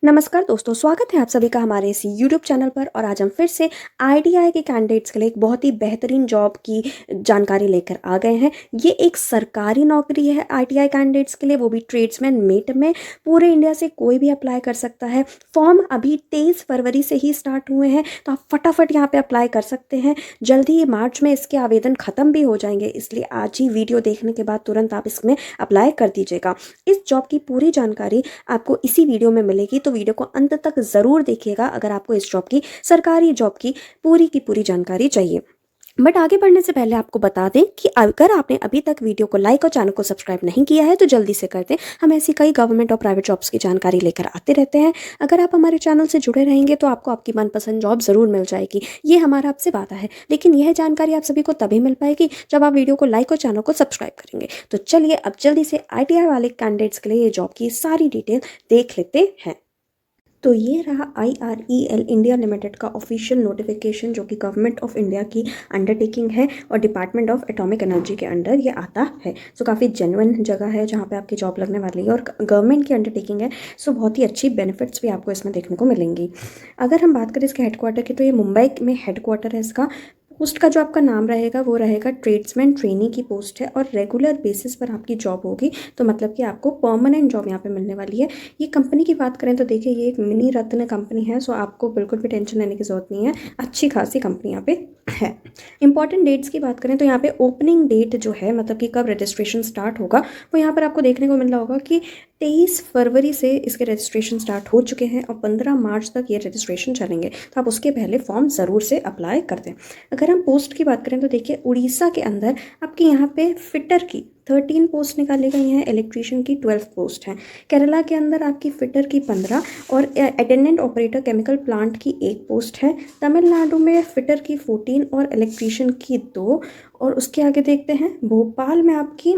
नमस्कार दोस्तों, स्वागत है आप सभी का हमारे इस यूट्यूब चैनल पर। और आज हम फिर से आईटीआई के कैंडिडेट्स के लिए एक बहुत ही बेहतरीन जॉब की जानकारी लेकर आ गए हैं। ये एक सरकारी नौकरी है आईटीआई कैंडिडेट्स के लिए, वो भी ट्रेड्समैन मेट में। पूरे इंडिया से कोई भी अप्लाई कर सकता है। फॉर्म अभी 23 फरवरी से ही स्टार्ट हुए हैं, तो आप फटाफट यहाँ पर अप्लाई कर सकते हैं। जल्दी ही मार्च में इसके आवेदन ख़त्म भी हो जाएंगे, इसलिए आज ही वीडियो देखने के बाद तुरंत आप इसमें अप्लाई कर दीजिएगा। इस जॉब की पूरी जानकारी आपको इसी वीडियो में मिलेगी, तो वीडियो को अंत तक ज़रूर देखिएगा अगर आपको इस जॉब की, सरकारी जॉब की पूरी जानकारी चाहिए। बट आगे बढ़ने से पहले आपको बता दें कि अगर आपने अभी तक वीडियो को लाइक और चैनल को सब्सक्राइब नहीं किया है तो जल्दी से कर दें। हम ऐसी कई गवर्नमेंट और प्राइवेट जॉब्स की जानकारी लेकर आते रहते हैं। अगर आप हमारे चैनल से जुड़े रहेंगे तो आपको आपकी मनपसंद जॉब ज़रूर मिल जाएगी, ये हमारा आपसे वादा है। लेकिन यह जानकारी आप सभी को तभी मिल पाएगी जब आप वीडियो को लाइक और चैनल को सब्सक्राइब करेंगे। तो चलिए अब जल्दी से आईटीआई वाले कैंडिडेट्स के लिए ये जॉब की सारी डिटेल देख लेते हैं। तो ये रहा IREL इंडिया लिमिटेड का ऑफिशियल नोटिफिकेशन, जो कि गवर्नमेंट ऑफ इंडिया की अंडरटेकिंग है और डिपार्टमेंट ऑफ एटॉमिक एनर्जी के अंडर ये आता है। सो काफ़ी जेन्युइन जगह है जहाँ पे आपकी जॉब लगने वाली है और गवर्नमेंट की अंडरटेकिंग है। सो बहुत ही अच्छी बेनिफिट्स भी आपको इसमें देखने को मिलेंगी। अगर हम बात करें इसके हेडक्वार्टर की, तो ये मुंबई में हेडक्वार्टर है इसका। पोस्ट का जो आपका नाम रहेगा वो रहेगा ट्रेड्समैन ट्रेनी की पोस्ट है और रेगुलर बेसिस पर आपकी जॉब होगी। तो मतलब कि आपको परमानेंट जॉब यहाँ पे मिलने वाली है। ये कंपनी की बात करें तो देखिए, ये एक मिनी रत्न कंपनी है, सो आपको बिल्कुल भी टेंशन लेने की ज़रूरत नहीं है। अच्छी खासी कंपनी यहाँ पे है। इंपॉर्टेंट डेट्स की बात करें तो यहाँ पे ओपनिंग डेट जो है, मतलब कि कब रजिस्ट्रेशन स्टार्ट होगा, वो यहाँ पर आपको देखने को मिल रहा होगा कि 23 फरवरी से इसके रजिस्ट्रेशन स्टार्ट हो चुके हैं और 15 मार्च तक ये रजिस्ट्रेशन चलेंगे। तो आप उसके पहले फॉर्म ज़रूर से अप्लाई कर दें। अगर हम पोस्ट की बात करें तो देखिए, उड़ीसा के अंदर आपके यहाँ पे फिटर की 13 पोस्ट निकाली गई हैं, इलेक्ट्रीशियन की 12 पोस्ट हैं। केरला के अंदर आपकी फिटर की 15 और अटेंडेंट ऑपरेटर केमिकल प्लांट की 1 पोस्ट है। तमिलनाडु में फिटर की 14 और इलेक्ट्रीशियन की 2। और उसके आगे देखते हैं, भोपाल में आपकी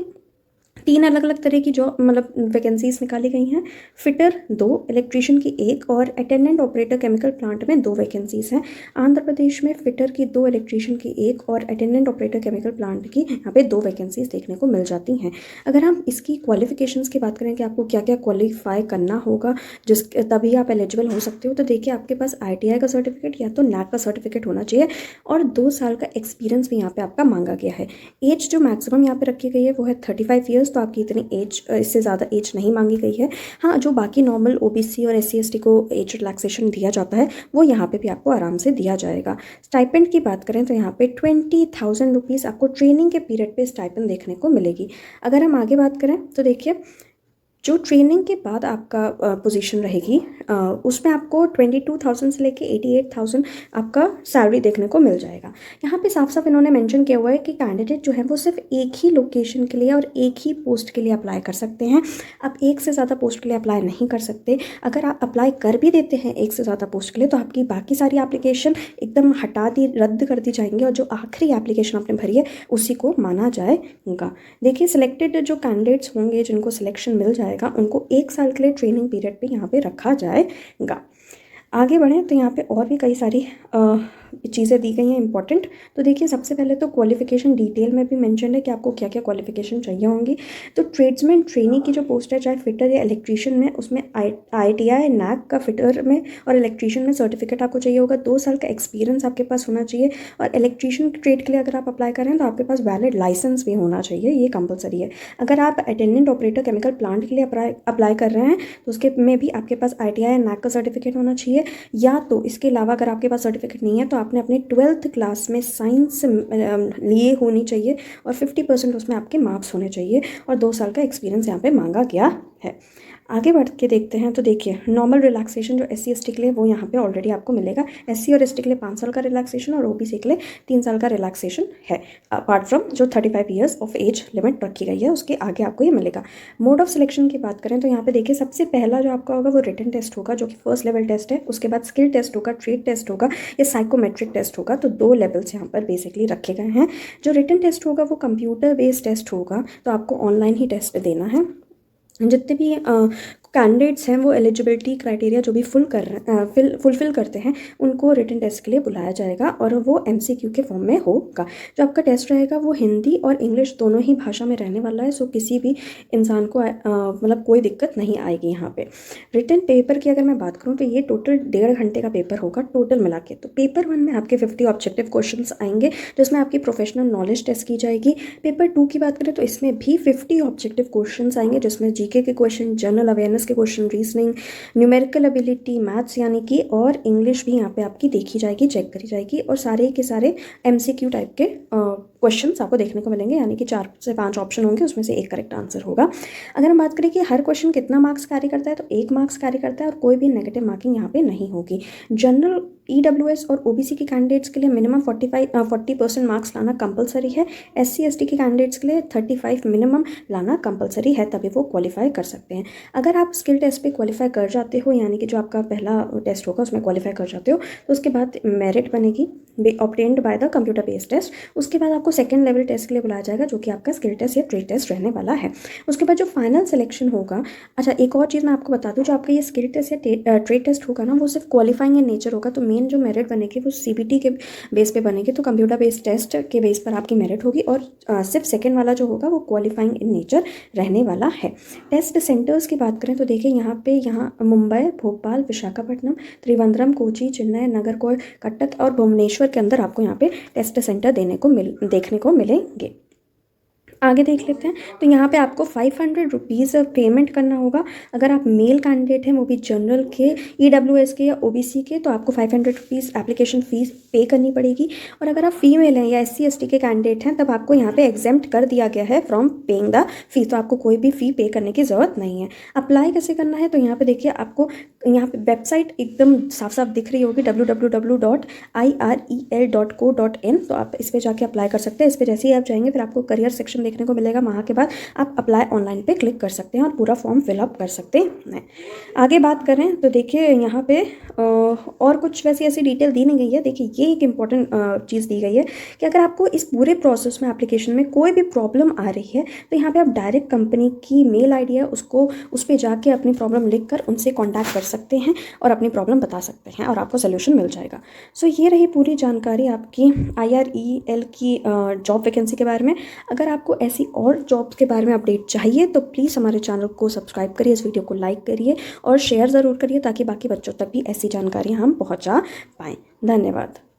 3 अलग अलग तरह की जो मतलब वैकेंसीज निकाली गई हैं। फिटर 2, इलेक्ट्रीशियन की 1 और अटेंडेंट ऑपरेटर केमिकल प्लांट में 2 वैकेंसीज हैं। आंध्र प्रदेश में फिटर की 2, इलेक्ट्रीशियन की 1 और अटेंडेंट ऑपरेटर केमिकल प्लांट की यहाँ पे 2 वैकेंसीज देखने को मिल जाती हैं। अगर हम इसकी क्वालिफिकेशंस की बात करें कि आपको क्या क्या क्वालिफाई करना होगा तभी आप एलिजिबल हो सकते हो, तो देखिए आपके पास ITI का सर्टिफिकेट या तो NAC का सर्टिफिकेट होना चाहिए और 2 साल का एक्सपीरियंस भी यहाँ पे आपका मांगा गया है। एज जो मैक्सिमम यहाँ पे रखी गई है वो है 35 ईयर्स, तो आपकी इतनी एज, इससे ज़्यादा एज नहीं मांगी गई है। हाँ, जो बाकी नॉर्मल OBC और SC ST को एज रिलैक्सेशन दिया जाता है वो यहाँ पे भी आपको आराम से दिया जाएगा। स्टाइपेंड की बात करें तो यहाँ पे 20,000 रुपीज़ आपको ट्रेनिंग के पीरियड पे स्टाइपेंड देखने को मिलेगी। अगर हम आगे बात करें तो देखिए, जो ट्रेनिंग के बाद आपका पोजीशन रहेगी उसमें आपको 22,000 से लेके 88,000 आपका सैलरी देखने को मिल जाएगा। यहाँ पे साफ साफ इन्होंने मेंशन किया हुआ है कि कैंडिडेट जो है वो सिर्फ एक ही लोकेशन के लिए और एक ही पोस्ट के लिए अप्लाई कर सकते हैं। आप एक से ज़्यादा पोस्ट के लिए अप्लाई नहीं कर सकते। अगर आप अप्लाई कर भी देते हैं एक से ज़्यादा पोस्ट के लिए तो आपकी बाकी सारी एप्लीकेशन एकदम रद्द कर दी जाएंगी और जो आखिरी एप्लीकेशन आपने भरी है उसी को माना जाएगा। देखिए, सिलेक्टेड जो कैंडिडेट्स होंगे जिनको सिलेक्शन मिल जाएगा उनको 1 साल के लिए ट्रेनिंग पीरियड पे यहाँ पे रखा जाएगा। आगे बढ़ें तो यहाँ पे और भी कई सारी चीज़ें दी गई हैं इंपॉर्टेंट। तो देखिए, सबसे पहले तो क्वालिफिकेशन डिटेल में भी मेंशन है कि आपको क्या क्या क्वालिफिकेशन चाहिए होंगी। तो ट्रेड्समैन ट्रेनी की जो पोस्ट है, चाहे फिटर या इलेक्ट्रीशियन में, उसमें ITI NAC का फिटर में और इलेक्ट्रीशियन में सर्टिफिकेट आपको चाहिए होगा। 2 साल का एक्सपीरियंस आपके पास होना चाहिए और इलेक्ट्रीशियन ट्रेड के लिए अगर आप अप्लाई करें तो आपके पास वैलिड लाइसेंस भी होना चाहिए, ये कंपलसरी है। अगर आप अटेंडेंट ऑपरेटर केमिकल प्लांट के लिए अप्लाई कर रहे हैं तो उसके में भी आपके पास ITI NAC का सर्टिफिकेट होना चाहिए, या तो इसके अलावा अगर आपके पास सर्टिफिकेट नहीं है तो आपने अपने 12th क्लास में साइंस लिए होनी चाहिए और 50% उसमें आपके मार्क्स होने चाहिए और 2 साल का एक्सपीरियंस यहाँ पे मांगा गया है। आगे बढ़ के देखते हैं तो देखिए, नॉर्मल रिलैक्सेशन जो SC ST के लिए वो यहाँ पे ऑलरेडी आपको मिलेगा। SC और ST के लिए 5 साल का रिलैक्सेशन और OBC के लिए 3 साल का रिलैक्सेशन है, अपार्ट फ्रॉम जो 35 ईयर्स ऑफ एज लिमिट रखी गई है उसके आगे आपको ये मिलेगा। मोड ऑफ सिलेक्शन की बात करें तो यहाँ पे देखिए, सबसे पहला जो आपका होगा वो रिटन टेस्ट होगा जो कि फर्स्ट लेवल टेस्ट है। उसके बाद स्किल टेस्ट होगा, ट्रेड टेस्ट होगा या साइकोमेट्रिक टेस्ट होगा। तो 2 लेवल्स यहाँ पर बेसिकली रखे गए हैं। जो रिटन टेस्ट होगा वो कंप्यूटर बेस्ड टेस्ट होगा, तो आपको ऑनलाइन ही टेस्ट देना है। जितने भी कैंडिडेट्स हैं वो एलिजिबिलिटी क्राइटेरिया जो भी फुलफिल करते हैं उनको रिटन टेस्ट के लिए बुलाया जाएगा और वो एमसीक्यू के फॉर्म में होगा। जो आपका टेस्ट रहेगा वो हिंदी और इंग्लिश दोनों ही भाषा में रहने वाला है। सो किसी भी इंसान को मतलब कोई दिक्कत नहीं आएगी यहाँ पे। रिटन पेपर की अगर मैं बात करूँ तो ये टोटल 1.5 घंटे का पेपर होगा टोटल मिला के। तो पेपर 1 में आपके 50 ऑब्जेक्टिव क्वेश्चन आएंगे जिसमें आपकी प्रोफेशनल नॉलेज टेस्ट की जाएगी। पेपर 2 की बात करें तो इसमें भी 50 ऑब्जेक्टिव क्वेश्चन आएंगे जिसमें जीके के क्वेश्चन, जनरल अवेयरनेस के question, reasoning, numerical ability, maths यानी कि और इंग्लिश भी यहाँ पे आपकी देखी जाएगी, चेक करी जाएगी और सारे के सारे एमसीक्यू टाइप के क्वेश्चंस आपको देखने को मिलेंगे यानी कि 4 से 5 ऑप्शन होंगे, उसमें से एक करेक्ट आंसर होगा। अगर हम बात करें कि हर क्वेश्चन कितना मार्क्स कैरी करता है तो 1 मार्क्स कैरी करता है और कोई भी नेगेटिव मार्किंग यहाँ पे नहीं होगी। जनरल ईडब्ल्यूएस और ओबीसी के कैंडिडेट्स के लिए मिनिमम 40% मार्क्स लाना कंपलसरी है। एससी एसटी के कैंडिडेट्स के लिए 35 मिनिमम लाना कंपलसरी है, तभी वो क्वालिफाई कर सकते हैं। अगर आप स्किल टेस्ट पे क्वालिफाई कर जाते हो यानी कि जो आपका पहला टेस्ट होगा उसमें क्वालिफाई कर जाते हो तो उसके बाद मेरिट बनेगी obtained by the computer based test. उसके बाद आपको सेकंड लेवल टेस्ट के लिए बुलाया जाएगा जो कि आपका स्किल टेस्ट या ट्रेड टेस्ट रहने वाला है। उसके बाद जो फाइनल सिलेक्शन होगा, अच्छा एक और चीज़ मैं आपको बता दूं, जो आपका ये स्किल टेस्ट या ट्रेड टेस्ट होगा ना वो सिर्फ क्वालिफाइंग इन नेचर होगा। तो मेन जो मेरिट बनेगी वो सीबीटी के बेस पे बनेगी, तो कंप्यूटर बेस्ड टेस्ट के बेस पर आपकी मेरिट होगी और सिर्फ सेकेंड वाला जो होगा वो क्वालिफाइंग इन नेचर रहने वाला है। टेस्ट सेंटर्स की बात करें तो देखिए यहाँ मुंबई, भोपाल, विशाखापट्टनम, त्रिवेंद्रम, कोची, चेन्नई, नागरकोइल, कटक और भुवनेश्वर के अंदर आपको यहाँ पे टेस्ट सेंटर देखने को मिलेंगे। आगे देख लेते हैं। तो यहाँ पे आपको 500 रुपीज़ पेमेंट करना होगा। अगर आप मेल कैंडिडेट हैं वो भी जनरल के, ईडब्ल्यूएस के या ओबीसी के, तो आपको 500 रुपीज़ एप्लीकेशन फ़ीस पे करनी पड़ेगी। और अगर आप फीमेल हैं या एससी एसटी के कैंडिडेट हैं तब आपको यहाँ पे एग्जेम्प्ट कर दिया गया है फ्रॉम पेइंग द फीस, तो आपको कोई भी फ़ी पे करने की ज़रूरत नहीं है। अप्लाई कैसे करना है तो यहाँ पे देखिए आपको यहाँ पे वेबसाइट एकदम साफ साफ दिख रही होगी www.irel.co.in, तो आप इस पर जाके अप्लाई कर सकते हैं। इस पर जैसे ही आप जाएंगे फिर आपको करियर सेक्शन देखने को मिलेगा, वहाँ के बाद आप अप्लाई ऑनलाइन पे क्लिक कर सकते हैं और पूरा फॉर्म फिलअप कर सकते हैं। आगे बात करें तो देखिए यहाँ पे और कुछ वैसी ऐसी डिटेल दी नहीं गई है। देखिए ये एक इम्पॉर्टेंट चीज़ दी गई है कि अगर आपको इस पूरे प्रोसेस में एप्लीकेशन में कोई भी प्रॉब्लम आ रही है तो यहाँ पे आप डायरेक्ट कंपनी की मेल आईडी है उस पर जाके अपनी प्रॉब्लम लिख कर उनसे कॉन्टैक्ट कर सकते हैं और अपनी प्रॉब्लम बता सकते हैं और आपको सोल्यूशन मिल जाएगा। सो ये रही पूरी जानकारी आपकी IREL की जॉब वैकेंसी के बारे में। अगर आपको ऐसी और जॉब्स के बारे में अपडेट चाहिए तो प्लीज़ हमारे चैनल को सब्सक्राइब करिए, इस वीडियो को लाइक करिए और शेयर ज़रूर करिए ताकि बाकी बच्चों तक भी ऐसी जानकारियाँ हम पहुँचा पाएँ। धन्यवाद।